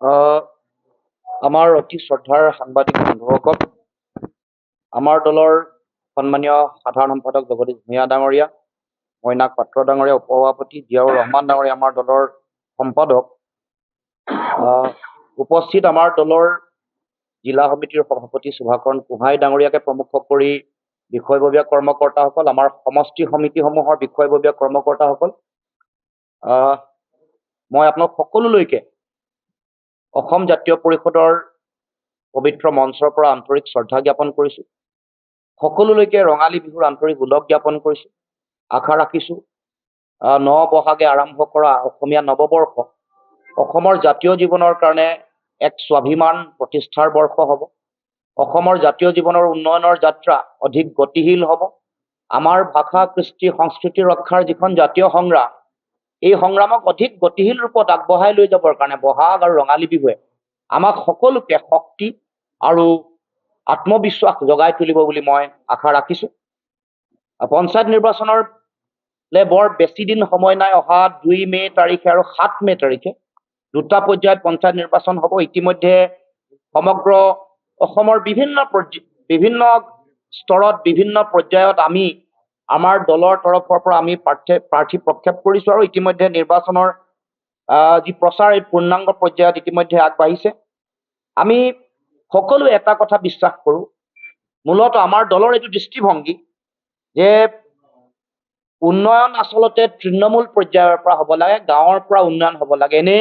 আহ, আমাৰ অতি শ্ৰদ্ধাৰ সাংবাদিক বন্ধুসকল, আমাৰ দলৰ সন্মানীয় সাধাৰণ সম্পাদক জগদীশ ভূঞা ডাঙৰীয়া, মইনাক পাত্ৰ ডাঙৰীয়া, উপসভাপতি জিয়াউৰ ৰহমান ডাঙৰীয়া, আমাৰ দলৰ সম্পাদক, উপস্থিত আমাৰ দলৰ জিলা সমিতিৰ সভাপতি সুভাকৰণ গোহাঁই ডাঙৰীয়াকে প্ৰমুখ কৰি বিষয়ববীয়া কৰ্মকৰ্তাসকল, আমাৰ সমষ্টি সমিতিসমূহৰ বিষয়ববীয়া কৰ্মকৰ্তাসকল, মই আপোনাক সকলোলৈকে অসম জাতীয় পৰিষদৰ পবিত্ৰ মঞ্চৰ পৰা আন্তৰিক শ্ৰদ্ধা জ্ঞাপন কৰিছোঁ। সকলোলৈকে ৰঙালী বিহুৰ আন্তৰিক ওলগ জ্ঞাপন কৰিছোঁ। আশা ৰাখিছোঁ ন বহাগে আৰম্ভ কৰা অসমীয়া নৱবৰ্ষ অসমৰ জাতীয় জীৱনৰ কাৰণে এক স্বাভিমান প্ৰতিষ্ঠাৰ বৰ্ষ হ'ব। অসমৰ জাতীয় জীৱনৰ উন্নয়নৰ যাত্ৰা অধিক গতিশীল হ'ব। আমাৰ ভাষা কৃষ্টি সংস্কৃতি ৰক্ষাৰ যিখন জাতীয় সংগ্ৰাম, এই সংগ্ৰামক অধিক গতিশীল ৰূপত আগবঢ়াই লৈ যাবৰ কাৰণে বহাগ আৰু ৰঙালী বিহুৱে আমাক সকলোকে শক্তি আৰু আত্মবিশ্বাস জগাই তুলিব বুলি মই আশা ৰাখিছোঁ। পঞ্চায়ত নিৰ্বাচনলৈ বৰ বেছি দিন সময় নাই। অহা 2 মে তাৰিখে আৰু 7 মে তাৰিখে দুটা পৰ্যায়ত পঞ্চায়ত নিৰ্বাচন হ'ব। ইতিমধ্যে সমগ্ৰ অসমৰ বিভিন্ন স্তৰত বিভিন্ন পৰ্যায়ত আমি আমাৰ দলৰ তৰফৰ পৰা আমি প্ৰাৰ্থী প্ৰক্ষেপ কৰিছোঁ আৰু ইতিমধ্যে নিৰ্বাচনৰ যি প্ৰচাৰ এই পূৰ্ণাংগ পৰ্যায়ত ইতিমধ্যে আগবাঢ়িছে। আমি সকলোৱে এটা কথা বিশ্বাস কৰোঁ, মূলতঃ আমাৰ দলৰ এইটো দৃষ্টিভংগী যে উন্নয়ন আচলতে তৃণমূল পৰ্যায়ৰ পৰা হ'ব লাগে, গাঁৱৰ পৰা উন্নয়ন হ'ব লাগে। এনে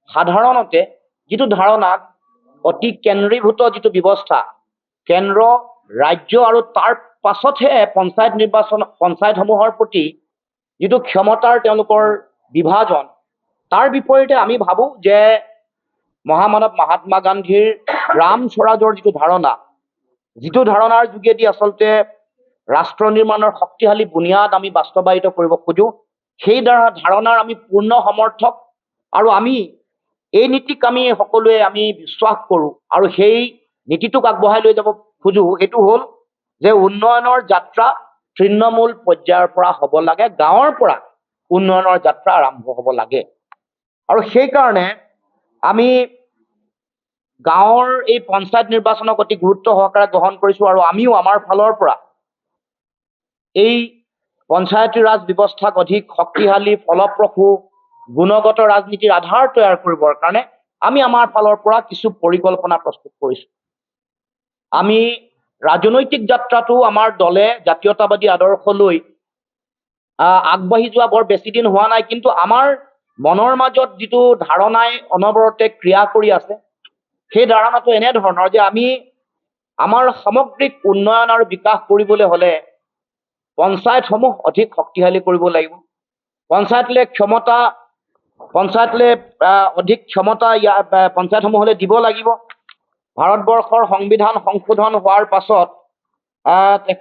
সাধাৰণতে যিটো ধাৰণা, অতি কেন্দ্ৰীভূত যিটো ব্যৱস্থা, কেন্দ্ৰ ৰাজ্য আৰু তাৰ পাছতহে পঞ্চায়তসমূহৰ প্ৰতি যিটো ক্ষমতাৰ তেওঁলোকৰ বিভাজন, তাৰ বিপৰীতে আমি ভাবোঁ যে মহামানৱ মহাত্মা গান্ধীৰ গ্ৰাম স্বৰাজৰ যিটো ধাৰণাৰ যোগেদি আচলতে ৰাষ্ট্ৰ নিৰ্মাণৰ শক্তিশালী বুনিয়াদ আমি বাস্তৱায়িত কৰিব খোজোঁ, সেই ধাৰণাৰ আমি পূৰ্ণ সমৰ্থক আৰু আমি এই নীতিক আমি সকলোৱে আমি বিশ্বাস কৰোঁ আৰু সেই নীতিটোক আগবঢ়াই লৈ যাব খোজোঁ। এইটো হ'ল যে উন্নয়নৰ যাত্ৰা তৃণমূল পৰ্যায়ৰ পৰা হ'ব লাগে, গাঁৱৰ পৰা উন্নয়নৰ যাত্ৰা আৰম্ভ হ'ব লাগে। আৰু সেইকাৰণে আমি গাঁৱৰ এই পঞ্চায়ত নিৰ্বাচনক অতি গুৰুত্ব সহকাৰে গ্ৰহণ কৰিছোঁ আৰু আমিও আমাৰ ফালৰ পৰা এই পঞ্চায়তী ৰাজ ব্যৱস্থাক অধিক শক্তিশালী, ফলপ্ৰসূ, গুণগত ৰাজনীতিৰ আধাৰ তৈয়াৰ কৰিবৰ কাৰণে আমি আমাৰ ফালৰ পৰা কিছু পৰিকল্পনা প্ৰস্তুত কৰিছোঁ। আমি ৰাজনৈতিক যাত্ৰাটো আমাৰ দলে জাতীয়তাবাদী আদৰ্শ লৈ আগবাঢ়ি যোৱা বৰ বেছি দিন হোৱা নাই, কিন্তু আমাৰ মনৰ মাজত যিটো ধাৰণাই অনবৰতে ক্ৰিয়া কৰি আছে, সেই ধাৰণাটো এনেধৰণৰ যে আমি আমাৰ সামগ্ৰিক উন্নয়ন আৰু বিকাশ কৰিবলৈ হ'লে পঞ্চায়তসমূহ অধিক শক্তিশালী কৰিব লাগিব। পঞ্চায়তলৈ অধিক ক্ষমতা পঞ্চায়তসমূহলৈ দিব লাগিব। ভাৰতবৰ্ষৰ সংবিধান সংশোধন হোৱাৰ পাছত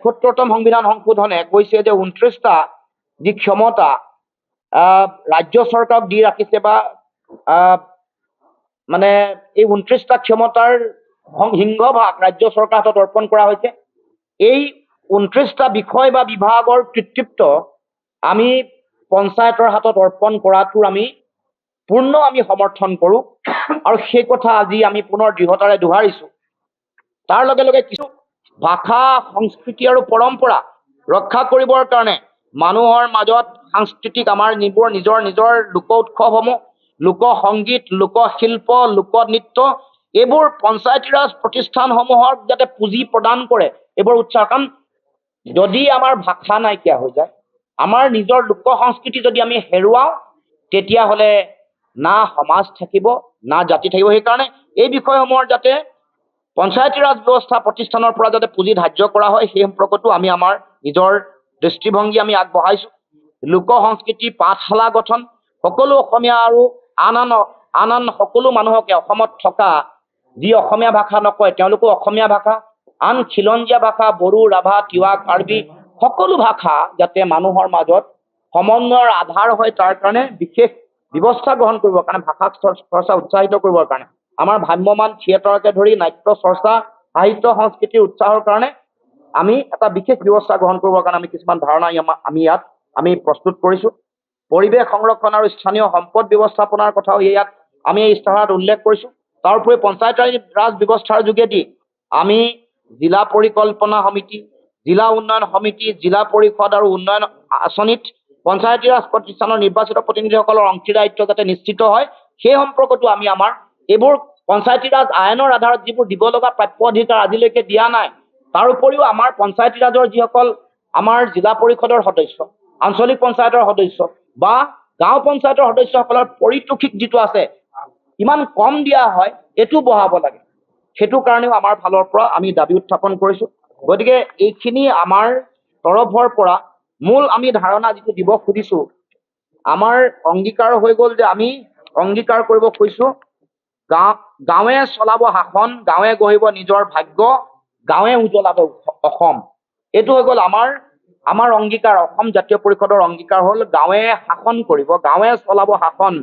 ৭৩তম সংবিধান সংশোধনে কৈছে যে 29টা যি ক্ষমতা ৰাজ্য চৰকাৰক দি ৰাখিছে, বা মানে এই 29টা ক্ষমতাৰ সিংহভাগ ৰাজ্য চৰকাৰৰ হাতত অৰ্পণ কৰা হৈছে। এই 29টা বিষয় বা বিভাগৰ কৃতিত্ব আমি পঞ্চায়তৰ হাতত অৰ্পণ কৰাটোৰ আমি পূৰ্ণ সমৰ্থন কৰোঁ আৰু সেই কথা আজি আমি পুনৰ দৃঢ়তাৰে দোহাৰিছোঁ। তাৰ লগে লগে কিছু ভাষা, সংস্কৃতি আৰু পৰম্পৰা ৰক্ষা কৰিবৰ কাৰণে মানুহৰ মাজত সাংস্কৃতিক আমাৰ নিজৰ লোক উৎসৱসমূহ, লোকসংগীত, লোকশিল্প, লোকনৃত্য, এইবোৰ পঞ্চায়তী ৰাজ প্ৰতিষ্ঠানসমূহক যাতে পুঁজি প্ৰদান কৰে, এইবোৰ উৎসাহ। কাৰণ যদি আমাৰ ভাষা নাইকিয়া হৈ যায়, আমাৰ নিজৰ লোক সংস্কৃতি যদি আমি হেৰুৱাওঁ, তেতিয়াহ'লে না সমাজ থাকিব, না জাতি থাকিব। সেইকাৰণে এই বিষয়সমূহৰ যাতে পঞ্চায়তী ৰাজ ব্যৱস্থা প্ৰতিষ্ঠানৰ পৰা যাতে পুঁজি ধাৰ্য কৰা হয়, সেই সম্পৰ্কতো আমি আমাৰ নিজৰ দৃষ্টিভংগী আমি আগবঢ়াইছোঁ। লোক সংস্কৃতি পাঠশালা গঠন, সকলো অসমীয়া আৰু আন সকলো মানুহকে অসমত থকা যি অসমীয়া ভাষা নকয় তেওঁলোকো অসমীয়া ভাষা, আন খিলঞ্জীয়া ভাষা, বড়ো, ৰাভা, তিৱা, কাৰ্বি, সকলো ভাষা যাতে মানুহৰ মাজত সমন্বয়ৰ আধাৰ হয়, তাৰ কাৰণে বিশেষ ব্যৱস্থা গ্ৰহণ কৰিবৰ কাৰণে, ভাষা চৰ্চা উৎসাহিত কৰিবৰ কাৰণে, আমাৰ ভ্ৰাম্যমান থিয়েটাৰকে ধৰি নাট্য চৰ্চা, সাহিত্য সংস্কৃতিৰ উৎসাহৰ কাৰণে আমি এটা বিশেষ ব্যৱস্থা গ্ৰহণ কৰিবৰ কাৰণে আমি কিছুমান ধাৰণা ইয়াত আমি প্ৰস্তুত কৰিছোঁ। পৰিৱেশ সংৰক্ষণ আৰু স্থানীয় সম্পদ ব্যৱস্থাপনাৰ কথাও ইয়াত আমি এই ইস্তাহাৰত উল্লেখ কৰিছোঁ। তাৰোপৰি পঞ্চায়তী ৰাজ ব্যৱস্থাৰ যোগেদি আমি জিলা পৰিকল্পনা সমিতি, জিলা উন্নয়ন সমিতি, জিলা পৰিষদ আৰু উন্নয়ন আঁচনিত পঞ্চায়তী ৰাজ প্ৰতিষ্ঠানৰ নিৰ্বাচিত প্ৰতিনিধিসকলৰ অংশীদাৰিত্ব যাতে নিশ্চিত হয়, সেই সম্পৰ্কতো আমি আমাৰ এইবোৰ পঞ্চায়তী ৰাজ আইনৰ আধাৰত যিবোৰ দিব লগা প্ৰাপ্য অধিকাৰ আজিলৈকে দিয়া নাই, তাৰ উপৰিও আমাৰ পঞ্চায়তী ৰাজৰ যিসকল আমাৰ জিলা পৰিষদৰ সদস্য, আঞ্চলিক পঞ্চায়তৰ সদস্য বা গাঁও পঞ্চায়তৰ সদস্যসকলৰ পাৰিতোষিক যিটো আছে ইমান কম দিয়া হয়, এইটো বঢ়াব লাগে। সেইটো কাৰণেও আমাৰ ফালৰ পৰা আমি দাবী উত্থাপন কৰিছোঁ। গতিকে এইখিনি আমাৰ তৰফৰ পৰা মূল আমি ধাৰণা যিটো দিব খুজিছোঁ, আমাৰ অংগীকাৰ হৈ গ'ল যে আমি অংগীকাৰ কৰিব খুজিছোঁ গাঁৱে চলাব শাসন, গাঁৱে গঢ়িব নিজৰ ভাগ্য, গাঁৱে উজ্বলাব অসম। এইটো হৈ গ'ল আমাৰ অংগীকাৰ। অসম জাতীয় পৰিষদৰ অংগীকাৰ হ'ল গাঁৱে শাসন কৰিব, গাঁৱে চলাব শাসন,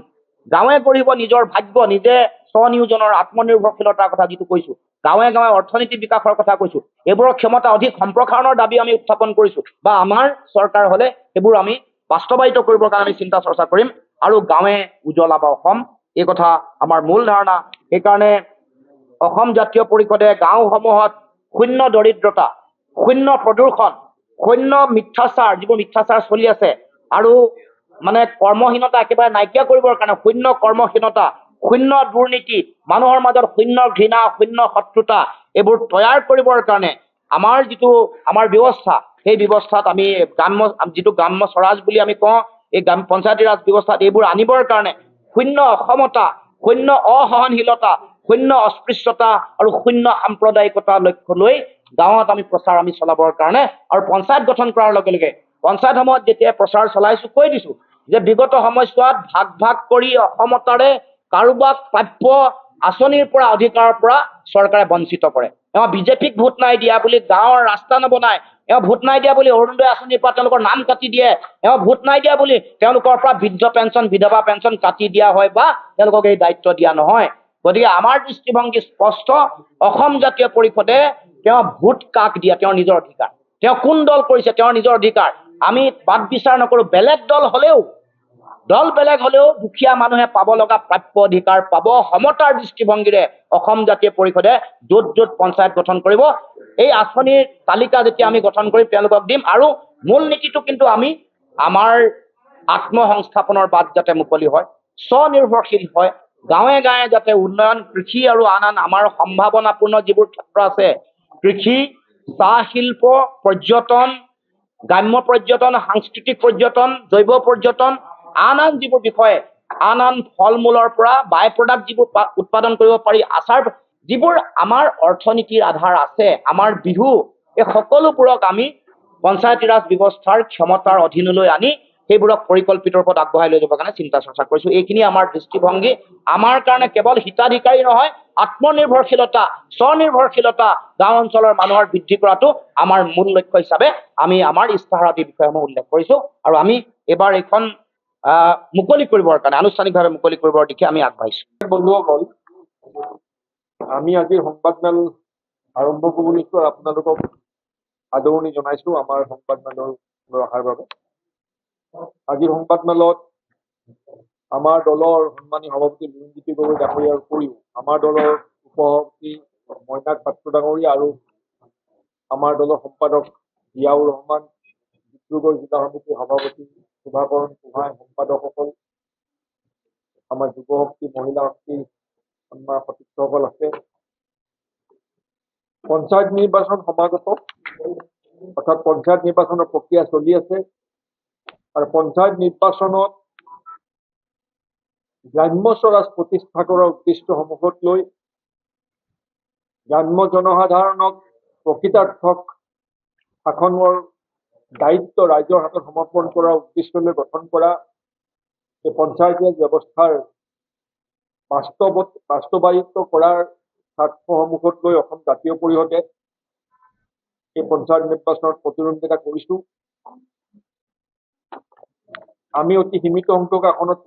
গাঁৱে গঢ়িব নিজৰ ভাগ্য, নিজে স্বনিয়োজনৰ আত্মনিৰ্ভৰশীলতাৰ কথা যিটো কৈছোঁ, গাঁৱে গাঁৱে অৰ্থনীতি বিকাশৰ কথা কৈছোঁ, এইবোৰৰ ক্ষমতা অধিক সম্প্ৰসাৰণৰ দাবী আমি উত্থাপন কৰিছোঁ বা আমাৰ চৰকাৰ হ'লে সেইবোৰ আমি বাস্তৱায়িত কৰিবৰ কাৰণে আমি চিন্তা চৰ্চা কৰিম আৰু গাঁৱে উজ্বলাব অসম, এই কথা আমাৰ মূল ধাৰণা। সেইকাৰণে অসম জাতীয় পৰিষদে গাঁওসমূহত শূন্য দৰিদ্ৰতা, শূন্য প্ৰদূষণ, শূন্য মিথ্যাচাৰ, যিবোৰ মিথ্যাচাৰ চলি আছে আৰু মানে কৰ্মহীনতা একেবাৰে নাইকিয়া কৰিবৰ কাৰণে শূন্য কৰ্মহীনতা, শূন্য দুৰ্নীতি, মানুহৰ মাজত শূন্য ঘৃণা, শূন্য শত্ৰুতা, এইবোৰ তৈয়াৰ কৰিবৰ কাৰণে আমাৰ যিটো ব্যৱস্থা, সেই ব্যৱস্থাত আমি যিটো গ্ৰাম্য স্বৰাজ বুলি আমি কওঁ, এই পঞ্চায়তী ৰাজ ব্যৱস্থাত এইবোৰ আনিবৰ কাৰণে শূন্য অসমতা, শূন্য অসহনশীলতা, শূন্য অস্পৃশ্যতা আৰু শূন্য সাম্প্ৰদায়িকতাৰ লক্ষ্য লৈ গাঁৱত আমি প্ৰচাৰ চলাবৰ কাৰণে আৰু পঞ্চায়ত গঠন কৰাৰ লগে লগে পঞ্চায়তসমূহত যেতিয়া প্ৰচাৰ চলাইছোঁ, কৈ দিছোঁ যে বিগত সময়ছোৱাত ভাগ ভাগ কৰি অসমতাৰে কাৰোবাক প্ৰাপ্য আঁচনিৰ পৰা, অধিকাৰৰ পৰা চৰকাৰে বঞ্চিত কৰে। বিজেপিক ভোট নাই দিয়া বুলি গাঁৱৰ ৰাস্তা নবনায়, ভোট নাই দিয়া বুলি অৰুণোদয় আঁচনিৰ পৰা তেওঁলোকৰ নাম কাটি দিয়ে, ভোট নাই দিয়া বুলি তেওঁলোকৰ পৰা বৃদ্ধ পেঞ্চন, বিধৱা পেঞ্চন কাটি দিয়া হয় বা তেওঁলোকক এই দায়িত্ব দিয়া নহয়। গতিকে আমাৰ দৃষ্টিভংগী স্পষ্ট, অসম জাতীয় পৰিষদে ভোট কাক দিয়া তেওঁৰ নিজৰ অধিকাৰ, কোন দল কৰিছে তেওঁৰ নিজৰ অধিকাৰ, আমি বাদ বিচাৰ নকৰোঁ। দল বেলেগ হলেও দুখীয়া মানুহে পাব লগা প্ৰাপ্য অধিকাৰ পাব। সমতাৰ দৃষ্টিভংগীৰে অসম জাতীয় পৰিষদে য'ত য'ত পঞ্চায়ত গঠন কৰিব, এই আঁচনিৰ তালিকা যেতিয়া আমি গঠন কৰিম তেওঁলোকক দিম আৰু মূল নীতিটো কিন্তু আমি আমাৰ আত্মসংস্থাপনৰ বাট যাতে মুকলি হয়, স্বনিৰ্ভৰশীল হয়, গাঁৱে গাঁৱে যাতে উন্নয়ন, কৃষি আৰু আন আমাৰ সম্ভাৱনাপূৰ্ণ যিবোৰ ক্ষেত্ৰ আছে, কৃষি, চাহ শিল্প, পৰ্যটন, গ্ৰাম্য পৰ্যটন, সাংস্কৃতিক পৰ্যটন, জৈৱ পৰ্যটন, আন যিবোৰ বিষয়, আন ফল মূলৰ পৰা বাই প্ৰডাক্ট যিবোৰ উৎপাদন কৰিব পাৰি, আচাৰ, যিবোৰ আমাৰ অৰ্থনীতিৰ আধাৰ আছে, আমাৰ বিহু, এই সকলোবোৰক আমি পঞ্চায়তী ৰাজ ব্যৱস্থাৰ ক্ষমতাৰ অধীনলৈ আনি সেইবোৰক পৰিকল্পিত ৰূপত আগবঢ়াই লৈ যাবৰ কাৰণে চিন্তা চৰ্চা কৰিছোঁ। এইখিনি আমাৰ দৃষ্টিভংগী। আমাৰ কাৰণে কেৱল হিতাধিকাৰী নহয়, আত্মনিৰ্ভৰশীলতা, স্বনিৰ্ভৰশীলতা, গাঁও অঞ্চলৰ মানুহৰ বৃদ্ধি কৰাটো আমাৰ মূল লক্ষ্য হিচাপে আমি আমাৰ ইস্তাহাৰত এই বিষয়সমূহ উল্লেখ কৰিছোঁ আৰু আমি এইবাৰ এইখন মুকলি কৰিবৰ কাৰণে, আনুষ্ঠানিকভাৱে মুকলি কৰিবৰ দিশে আমি আগবাঢ়িছোঁ। বন্ধুসকল, আমি আজিৰ সংবাদমেল আৰম্ভ কৰিছোঁ আৰু আপোনালোকক আদৰণি জনাইছোঁ আমাৰ সংবাদমেললৈ অহাৰ বাবে। আজিৰ সংবাদমেলত আমাৰ দলৰ সন্মানী সভাপতি লুৰিণজ্যোতি গগৈ ডাঙৰীয়াৰ উপৰিও আমাৰ দলৰ উপসভাপতি মইনাক পাত্ৰ ডাঙৰীয়া আৰু আমাৰ দলৰ সম্পাদক জিয়াউৰ ৰহমান, ডিব্ৰুগড় জিলা সমিতিৰ সভাপতি সুধাকৰণ গোহাঁই, সম্পাদকসকল, আমাৰ যুৱ শক্তি, মহিলা শক্তি, আমাৰ সতীৰ্থসকল আছে। পঞ্চায়ত নিৰ্বাচন সমাগত, অৰ্থাৎ পঞ্চায়ত নিৰ্বাচনৰ প্ৰক্ৰিয়া চলি আছে আৰু পঞ্চায়ত নিৰ্বাচনত গ্ৰাম্য স্বৰাজ প্ৰতিষ্ঠা কৰাৰ উদ্দেশ্য সন্মুখত লৈ গ্ৰাম্য জনসাধাৰণক প্ৰকৃতাৰ্থক শাসনৰ দায়িত্ব ৰাইজৰ হাতত সমৰ্পণ কৰাৰ উদ্দেশ্য লৈ গঠন কৰা এই পঞ্চায়ত ব্যৱস্থাৰ বাস্তৱায়িত কৰাৰ স্বাৰ্থ সন্মুখত লৈ অসম জাতীয় পৰিষদে এই পঞ্চায়ত নিৰ্বাচনত প্ৰতিদ্বন্দ্বিতা কৰিছোঁ। আমি অতি সীমিত সংখ্যক আসনত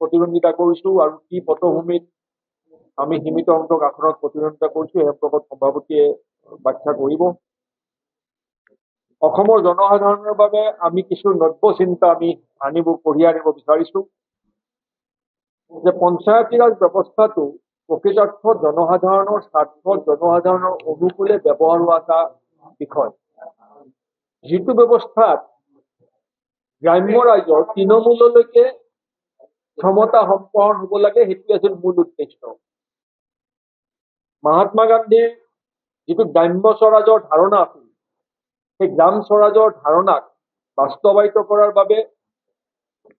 প্ৰতিদ্বন্দ্বিতা কৰিছোঁ আৰু কি পটভূমিত আমি সীমিত সংখ্যক আসনত প্ৰতিদ্বন্দ্বিতা কৰিছোঁ সেই সম্পৰ্কত সভাপতিয়ে ব্যাখ্যা কৰিব। অসমৰ জনসাধাৰণৰ বাবে আমি কিছু নব্য চিন্তা আমি কঢ়িয়াই আনিব বিচাৰিছোঁ যে পঞ্চায়তী ৰাজ ব্যৱস্থাটো প্ৰকৃতাৰ্থত জনসাধাৰণৰ স্বাৰ্থত জনসাধাৰণৰ অনুকূলে ব্যৱহাৰ হোৱা এটা বিষয়, যিটো ব্যৱস্থাত গ্ৰাম্য ৰাইজৰ তৃণমূললৈকে ক্ষমতা সম্প্ৰসাৰণ হ'ব লাগে, সেইটো আছিল মূল উদ্দেশ্য। মহাত্মা গান্ধীৰ যিটো গ্ৰাম্য স্বৰাজৰ ধাৰণা আছিল, সেই গ্ৰাম স্বৰাজৰ ধাৰণাক বাস্তৱায়িত কৰাৰ বাবে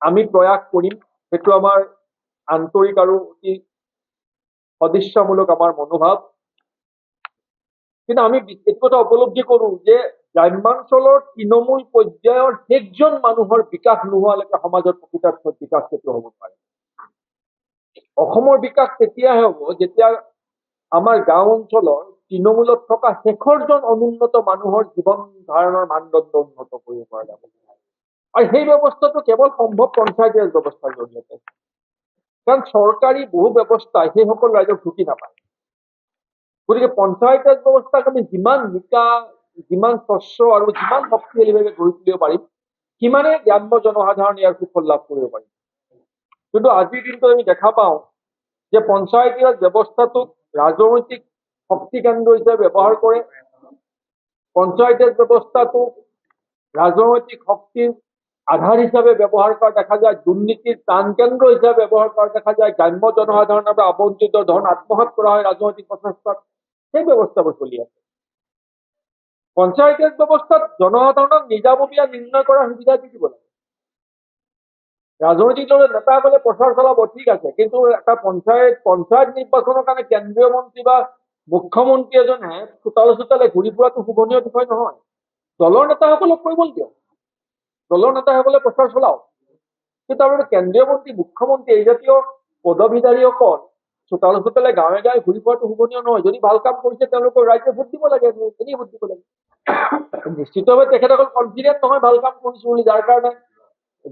আমি প্ৰয়াস কৰিম। সেইটো আমাৰ আন্তৰিক আৰু অতি সদিচ্ছামূলক আমাৰ মনোভাৱ। কিন্তু আমি এইটো কথা উপলব্ধি কৰো যে গ্ৰাম্যাঞ্চলৰ তৃণমূল পৰ্যায়ৰ একজন মানুহৰ বিকাশ নোহোৱালৈকে সমাজৰ প্ৰকৃতাৰ্থত বিকাশ কেতিয়াও হ'ব পাৰে। অসমৰ বিকাশ তেতিয়াহে হ'ব যেতিয়া আমাৰ গাঁও অঞ্চলৰ তৃণমূলত থকা শেষৰজন অনুন্নত মানুহৰ জীৱন ধাৰণৰ মানদণ্ড উন্নত কৰিব পৰা যাব। আৰু সেই ব্যৱস্থাটো কেৱল সম্ভৱ পঞ্চায়তী ৰাজ ব্যৱস্থাৰ জৰিয়তে। কাৰণ চৰকাৰী বহু ব্যৱস্থাই সেইসকল ৰাইজক ঢুকি নাপায়। গতিকে পঞ্চায়ত ৰাজ ব্যৱস্থাক আমি যিমান নিকা, যিমান স্বচ্ছ আৰু যিমান শক্তিশালীভাৱে গঢ়ি তুলিব পাৰিম, সিমানে গ্ৰাম্য জনসাধাৰণ ইয়াৰ সুফল লাভ কৰিব পাৰিম। কিন্তু আজিৰ দিনটো আমি দেখা পাওঁ যে পঞ্চায়তী ৰাজ ব্যৱস্থাটোক ৰাজনৈতিক শক্তি কেন্দ্ৰ হিচাপে ব্যৱহাৰ কৰে। পঞ্চায়ত ৰাজ ব্যৱস্থাটোক ৰাজনৈতিক শক্তিৰ আধাৰ হিচাপে ব্যৱহাৰ কৰা দেখা যায়, দুৰ্নীতিৰ প্ৰাণ কেন্দ্ৰ হিচাপে ব্যৱহাৰ কৰা দেখা যায়, গ্ৰাম্য জনসাধাৰণৰ পৰা আবণ্টিত ধন আত্মসাৎ কৰা হয় ৰাজনৈতিক প্ৰচেষ্টাত। সেই ব্যৱস্থাবোৰ চলি আছে। পঞ্চায়ত ৰাজ ব্যৱস্থাত জনসাধাৰণক নিজাববীয়া নিৰ্ণয় কৰাৰ সুবিধা দি দিব লাগে। ৰাজনৈতিক দলৰ নেতাসকলে প্ৰচাৰ চলাব, ঠিক আছে, কিন্তু এটা পঞ্চায়ত নিৰ্বাচনৰ কাৰণে কেন্দ্ৰীয় মন্ত্ৰী বা মুখ্যমন্ত্ৰী এজনে চোতালে ঘূৰি ফুৰাটো শোভনীয় বিষয় নহয়। দলৰ নেতাসকলক কৰিবলৈ দিয়ক, দলৰ নেতাসকলে প্ৰচাৰ চলাওক। কিন্তু তাৰমানে কেন্দ্ৰীয় মন্ত্ৰী, মুখ্যমন্ত্ৰী এই জাতীয় পদবীধাৰীসকল চোতালে গাঁৱে গাঁৱে ঘূৰি ফুৰাটো শোভনীয় নহয়। যদি ভাল কাম কৰিছে তেওঁলোকক ৰাইজে ভোট দিব লাগে, এনেই ভোট দিব লাগে। নিশ্চিতভাৱে তেখেতসকল কনফিডেন্ট নহয় ভাল কাম কৰিছো বুলি, যাৰ কাৰণে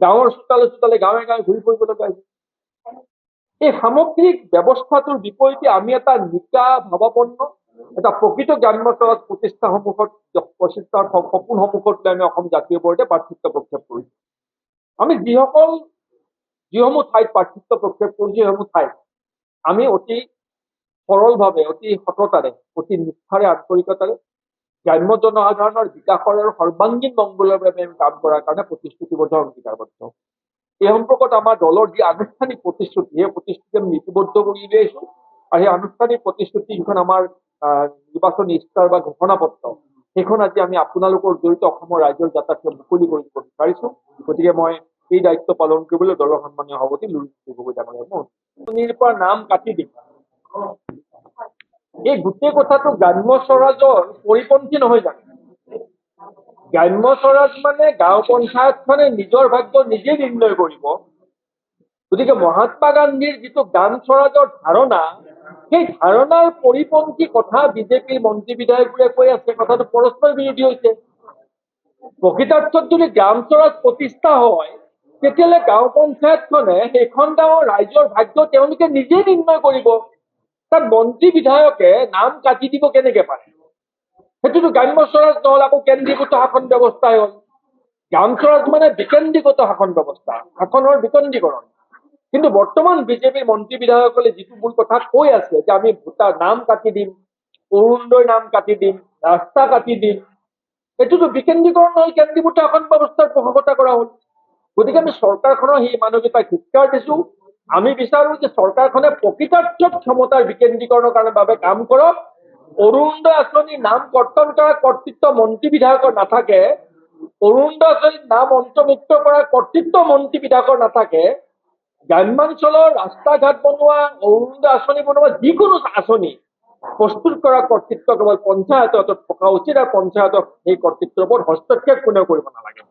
গাঁৱৰ চোতালে গাঁৱে গাঁৱে ঘূৰি ফুৰিব লগা হৈছে। এই সামগ্ৰিক ব্যৱস্থাটোৰ বিপৰীতে আমি এটা নিকা ভাৱাপন্ন, এটা প্ৰকৃত গ্ৰাম্য স্বৰাজ প্ৰচেষ্টাৰ সপোন সন্মুখত লৈ আমি অসম জাতীয় পৰিষদে প্ৰাৰ্থিত্ব প্ৰক্ষেপ কৰিছো। আমি যিসমূহ ঠাইত প্ৰাৰ্থিত্ব প্ৰক্ষেপ কৰিছো, সেইসমূহ ঠাইত আমি অতি সৰলভাৱে, অতি সততাৰে, অতি নিষ্ঠাৰে, আন্তৰিকতাৰে গ্ৰাম্য জনসাধাৰণৰ বিকাশৰ আৰু সৰ্বাংগীন মংগলৰ বাবে আমি কাম কৰাৰ কাৰণে প্ৰতিশ্ৰুতিবদ্ধ, অংগীকাৰবদ্ধ। এই সম্পৰ্কত আমাৰ দলৰ যি আনুষ্ঠানিক প্ৰতিশ্ৰুতি, সেই প্ৰতিশ্ৰুতি আমি লিপিবদ্ধ কৰি উলিয়াইছো। আৰু সেই আনুষ্ঠানিক প্ৰতিশ্ৰুতি যিখন আমাৰ নিৰ্বাচনী ইস্তাহাৰ বা ঘোষণাপত্ৰ, সেইখন আজি আমি আপোনালোকৰ জৰিয়তে অসমৰ ৰাইজৰ যাত্ৰাত মুকলি কৰিব বিচাৰিছো। গতিকে মই এই দায়িত্ব পালন কৰিবলৈ দলৰ সন্মানীয় সভাপতি লুৰিণ গগৈ ডাঙৰীয়াৰ পৰা নাম কাটি দিম। এই গোটেই কথাটো গ্ৰাম্য স্বৰাজৰ পৰিপন্থী নহয় জানো? গ্ৰাম্য স্বৰাজ মানে গাঁও পঞ্চায়তখনে নিজৰ ভাগ্য নিজে নিৰ্ণয় কৰিব। গতিকে মহাত্মা গান্ধীৰ যিটো গ্ৰাম স্বৰাজৰ ধাৰণা, সেই ধাৰণাৰ পৰিপন্থী কথা বিজেপিৰ মন্ত্ৰী বিধায়কবোৰে কৈ আছে। কথাটো পৰস্পৰ বিৰোধী হৈছে। প্ৰকৃতাৰ্থত যদি গ্ৰাম স্বৰাজ প্ৰতিষ্ঠা হয়, তেতিয়াহ'লে গাঁও পঞ্চায়তখনে সেইখন গাঁৱৰ ৰাইজৰ ভাগ্য তেওঁলোকে নিজে নিৰ্ণয় কৰিব। তাত মন্ত্ৰী বিধায়কে নাম কাটি দিব কেনেকে পাৰে? সেইটোতো গ্ৰাম্য স্বৰাজ নহ'ল, আকৌ কেন্দ্ৰীভূত শাসন ব্যৱস্থাই হ'ল। গ্ৰাম স্বৰাজ মানে বিকেন্দ্ৰীগত শাসন ব্যৱস্থা, শাসনৰ বিকেন্দ্ৰীকৰণ। কিন্তু বৰ্তমান বিজেপিৰ মন্ত্ৰী বিধায়কসকলে যিটো মূল কথা কৈ আছে যে আমি ভোটাৰ নাম কাটি দিম, অৰুণোদয়ৰ নাম কাটি দিম, ৰাস্তা কাটি দিম, এইটোতো বিকেন্দ্ৰীকৰণ নহ'ল, কেন্দ্ৰীভূত শাসন ব্যৱস্থাৰ পোষকতা কৰা হ'ল। গতিকে আমি চৰকাৰখনৰ সেই মানসিকতাক ধিক্কাৰ দিছো। আমি বিচাৰো যে চৰকাৰখনে প্ৰকৃতাৰ্থত ক্ষমতাৰ বিকেন্দ্ৰীকৰণৰ বাবে কাম কৰক। অৰুণোদয় আঁচনিৰ নাম কৰ্তন কৰাৰ কৰ্তৃত্ব মন্ত্ৰী বিধায়কৰ নাথাকে, অৰুণোদয় আঁচনিৰ নাম অন্তৰ্ভুক্ত কৰাৰ কৰ্তৃত্ব মন্ত্ৰী বিধায়কৰ নাথাকে। গ্ৰাম্যাঞ্চলৰ ৰাস্তা ঘাট বনোৱা, অৰুণোদয় আঁচনি বনোৱা, যিকোনো আঁচনি প্ৰস্তুত কৰাৰ কৰ্তৃত্ব কেৱল পঞ্চায়তৰ হাতত থকা উচিত, আৰু পঞ্চায়তৰ সেই কৰ্তৃত্বৰ ওপৰত হস্তক্ষেপ কোনেও কৰিব নালাগে।